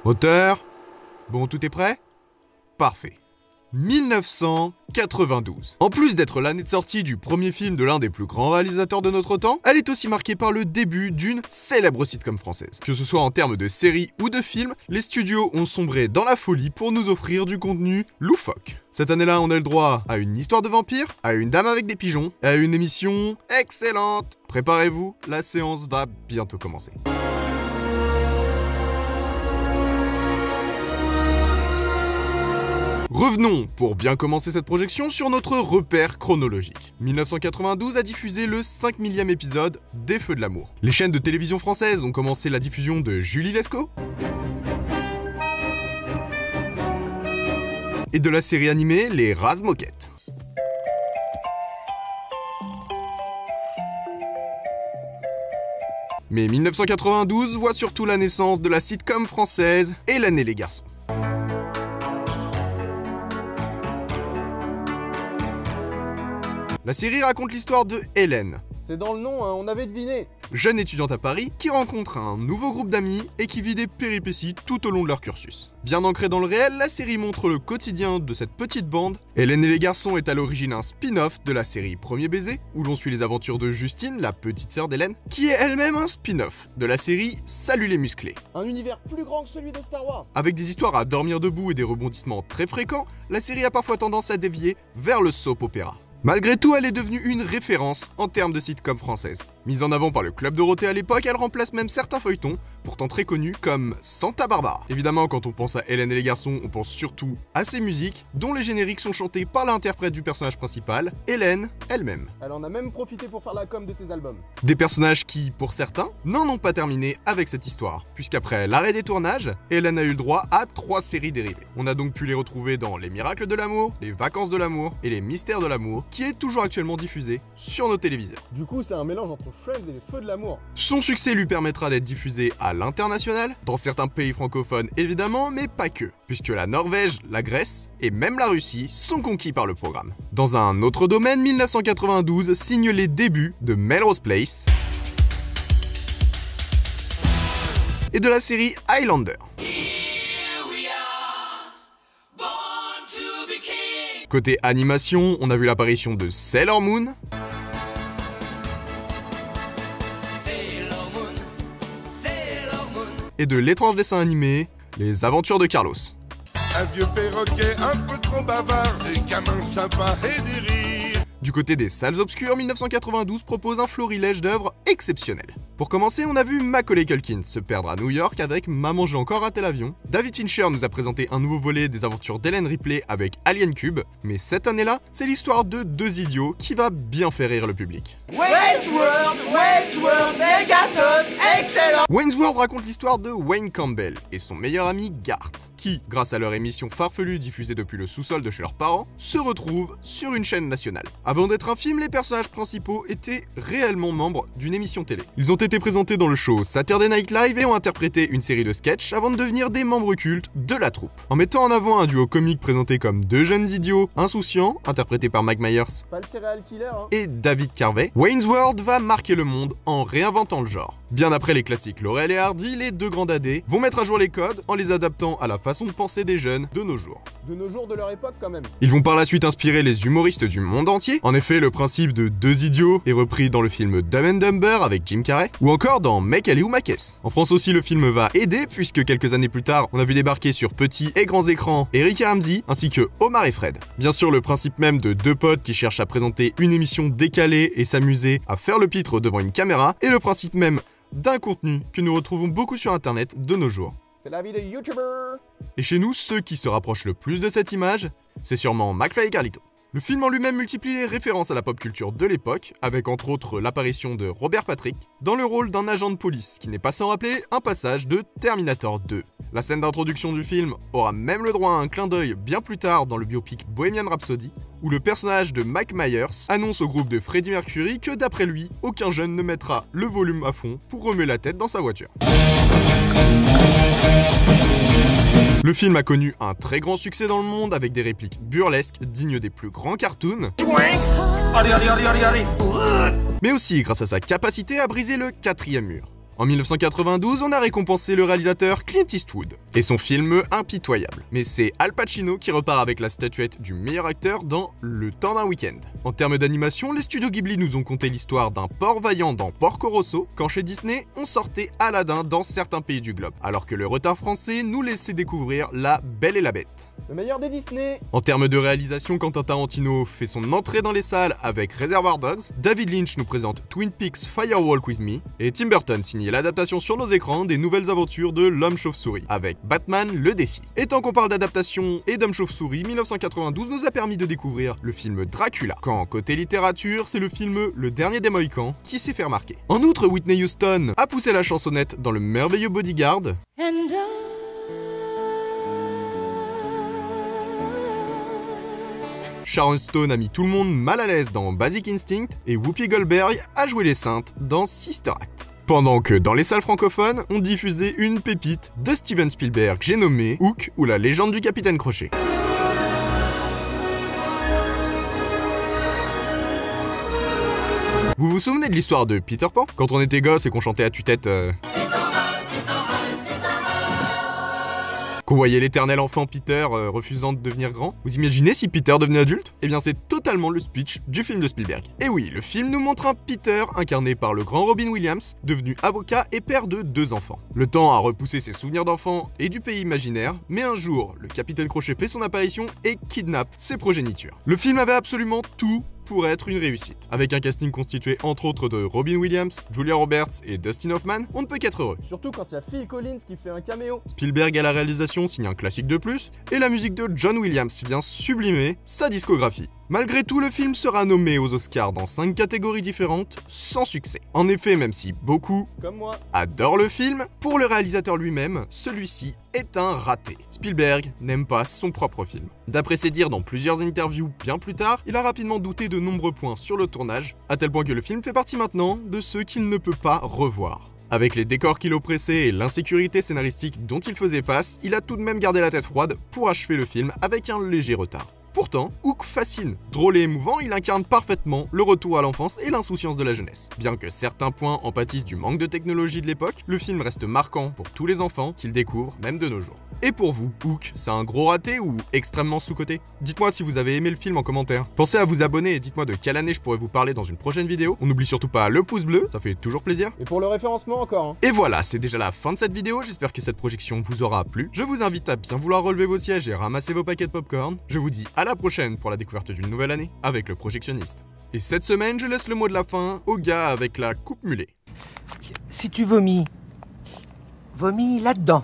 Moteur. Bon, tout est prêt? Parfait. 1992. En plus d'être l'année de sortie du premier film de l'un des plus grands réalisateurs de notre temps, elle est aussi marquée par le début d'une célèbre sitcom française. Que ce soit en termes de séries ou de films, les studios ont sombré dans la folie pour nous offrir du contenu loufoque. Cette année-là, on a le droit à une histoire de vampire, à une dame avec des pigeons, et à une émission excellente. Préparez-vous, la séance va bientôt commencer. Revenons, pour bien commencer cette projection, sur notre repère chronologique. 1992 a diffusé le 5 millième épisode des Feux de l'amour. Les chaînes de télévision françaises ont commencé la diffusion de Julie Lescaut et de la série animée Les Razmoquettes. Mais 1992 voit surtout la naissance de la sitcom française Hélène et les garçons. La série raconte l'histoire de Hélène. C'est dans le nom, hein, on avait deviné. Jeune étudiante à Paris qui rencontre un nouveau groupe d'amis et qui vit des péripéties tout au long de leur cursus. Bien ancrée dans le réel, la série montre le quotidien de cette petite bande. Hélène et les garçons est à l'origine un spin-off de la série Premier baiser, où l'on suit les aventures de Justine, la petite sœur d'Hélène, qui est elle-même un spin-off de la série Salut les musclés. Un univers plus grand que celui de Star Wars. Avec des histoires à dormir debout et des rebondissements très fréquents, la série a parfois tendance à dévier vers le soap opéra. Malgré tout, elle est devenue une référence en termes de sitcom française. Mise en avant par le Club Dorothée à l'époque, elle remplace même certains feuilletons, pourtant très connus, comme Santa Barbara. Évidemment, quand on pense à Hélène et les garçons, on pense surtout à ses musiques, dont les génériques sont chantés par l'interprète du personnage principal, Hélène elle-même. Elle en a même profité pour faire la com de ses albums. Des personnages qui, pour certains, n'en ont pas terminé avec cette histoire, puisqu'après l'arrêt des tournages, Hélène a eu le droit à 3 séries dérivées. On a donc pu les retrouver dans Les Miracles de l'amour, Les Vacances de l'amour et Les Mystères de l'amour, qui est toujours actuellement diffusé sur nos téléviseurs. Du coup, c'est un mélange entre Friends et les Feux de l'amour. Son succès lui permettra d'être diffusé à l'international, dans certains pays francophones évidemment, mais pas que, puisque la Norvège, la Grèce et même la Russie sont conquis par le programme. Dans un autre domaine, 1992 signe les débuts de Melrose Place et de la série Highlander. Côté animation, on a vu l'apparition de Sailor Moon, et de l'étrange dessin animé Les Aventures de Carlos. Un vieux perroquet un peu trop bavard, des gamins sympas et des rires. Du côté des salles obscures, 1992 propose un florilège d'œuvres exceptionnelles. Pour commencer, on a vu Macaulay Culkin se perdre à New York avec Maman j'ai encore raté l'avion. David Fincher nous a présenté un nouveau volet des aventures d'Ellen Ripley avec Alien Cube. Mais cette année-là, c'est l'histoire de 2 idiots qui va bien faire rire le public. Wayne's World, Megaton, excellent! Wayne's World raconte l'histoire de Wayne Campbell et son meilleur ami Garth, qui, grâce à leur émission farfelue diffusée depuis le sous-sol de chez leurs parents, se retrouvent sur une chaîne nationale. Avant d'être un film, les personnages principaux étaient réellement membres d'une émission télé. Ils ont été présentés dans le show Saturday Night Live et ont interprété une série de sketchs avant de devenir des membres cultes de la troupe. En mettant en avant un duo comique présenté comme 2 jeunes idiots insouciants, interprétés par Mike Myers Pas le serial killer, hein. et David Carvey, Wayne's World va marquer le monde en réinventant le genre. Bien après les classiques Laurel et Hardy, les 2 grands dadés vont mettre à jour les codes en les adaptant à la façon de penser des jeunes de nos jours. De nos jours, de leur époque quand même. Ils vont par la suite inspirer les humoristes du monde entier. En effet, le principe de 2 idiots est repris dans le film Dumb and Dumber avec Jim Carrey, ou encore dans Make Ali ou Makes. En France aussi, le film va aider, puisque quelques années plus tard, on a vu débarquer sur petits et grands écrans Eric et Ramsey, ainsi que Omar et Fred. Bien sûr, le principe même de 2 potes qui cherchent à présenter une émission décalée et s'amuser à faire le pitre devant une caméra, est le principe même d'un contenu que nous retrouvons beaucoup sur internet de nos jours. C'est la vie de YouTuber. Et chez nous, ceux qui se rapprochent le plus de cette image, c'est sûrement McFly et Carlito. Le film en lui-même multiplie les références à la pop culture de l'époque, avec entre autres l'apparition de Robert Patrick dans le rôle d'un agent de police, qui n'est pas sans rappeler un passage de Terminator 2. La scène d'introduction du film aura même le droit à un clin d'œil bien plus tard dans le biopic Bohemian Rhapsody, où le personnage de Mike Myers annonce au groupe de Freddie Mercury que d'après lui, aucun jeune ne mettra le volume à fond pour remuer la tête dans sa voiture. Le film a connu un très grand succès dans le monde avec des répliques burlesques dignes des plus grands cartoons, mais aussi grâce à sa capacité à briser le 4e mur. En 1992, on a récompensé le réalisateur Clint Eastwood et son film impitoyable. Mais c'est Al Pacino qui repart avec la statuette du meilleur acteur dans Le Temps d'un week-end. En termes d'animation, les studios Ghibli nous ont conté l'histoire d'un porc vaillant dans Porco Rosso, quand chez Disney, on sortait Aladdin dans certains pays du globe, alors que le retard français nous laissait découvrir La Belle et la Bête. Le meilleur des Disney. En termes de réalisation, Quentin Tarantino fait son entrée dans les salles avec Reservoir Dogs, David Lynch nous présente Twin Peaks Firewalk With Me, et Tim Burton signe l'adaptation sur nos écrans des nouvelles aventures de l'homme chauve-souris, avec Batman le défi. Et tant qu'on parle d'adaptation et d'homme chauve-souris, 1992 nous a permis de découvrir le film Dracula, quand côté littérature, c'est le film Le Dernier des Mohicans qui s'est fait remarquer. En outre, Whitney Houston a poussé la chansonnette dans le merveilleux Bodyguard, Sharon Stone a mis tout le monde mal à l'aise dans Basic Instinct, et Whoopi Goldberg a joué les saintes dans Sister Act. Pendant que dans les salles francophones, on diffusait une pépite de Steven Spielberg, j'ai nommé Hook ou la légende du Capitaine Crochet. Vous vous souvenez de l'histoire de Peter Pan? Quand on était gosse et qu'on chantait à tue-tête qu'on voyait l'éternel enfant Peter refusant de devenir grand. Vous imaginez si Peter devenait adulte? Eh bien c'est totalement le speech du film de Spielberg. Et oui, le film nous montre un Peter incarné par le grand Robin Williams, devenu avocat et père de 2 enfants. Le temps a repoussé ses souvenirs d'enfant et du pays imaginaire, mais un jour, le Capitaine Crochet fait son apparition et kidnappe ses progénitures. Le film avait absolument tout pour être une réussite. Avec un casting constitué entre autres de Robin Williams, Julia Roberts et Dustin Hoffman, on ne peut qu'être heureux. Surtout quand il y a Phil Collins qui fait un caméo. Spielberg à la réalisation signe un classique de plus, et la musique de John Williams vient sublimer sa discographie. Malgré tout, le film sera nommé aux Oscars dans 5 catégories différentes, sans succès. En effet, même si beaucoup, comme moi, adorent le film, pour le réalisateur lui-même, celui-ci est un raté. Spielberg n'aime pas son propre film. D'après ses dires dans plusieurs interviews bien plus tard, il a rapidement douté de nombreux points sur le tournage, à tel point que le film fait partie maintenant de ceux qu'il ne peut pas revoir. Avec les décors qui l'oppressaient et l'insécurité scénaristique dont il faisait face, il a tout de même gardé la tête froide pour achever le film avec un léger retard. Pourtant, Hook fascine. Drôle et émouvant, il incarne parfaitement le retour à l'enfance et l'insouciance de la jeunesse. Bien que certains points en pâtissent du manque de technologie de l'époque, le film reste marquant pour tous les enfants qu'il découvre, même de nos jours. Et pour vous, Hook, c'est un gros raté ou extrêmement sous-coté? Dites-moi si vous avez aimé le film en commentaire. Pensez à vous abonner et dites-moi de quelle année je pourrais vous parler dans une prochaine vidéo. On n'oublie surtout pas le pouce bleu, ça fait toujours plaisir. et pour le référencement encore, hein. Et voilà, c'est déjà la fin de cette vidéo, j'espère que cette projection vous aura plu. Je vous invite à bien vouloir relever vos sièges et ramasser vos paquets de popcorn. Je vous dis à la prochaine pour la découverte d'une nouvelle année avec le projectionniste. Et cette semaine, je laisse le mot de la fin au gars avec la coupe mulet. Si tu vomis, vomis là-dedans.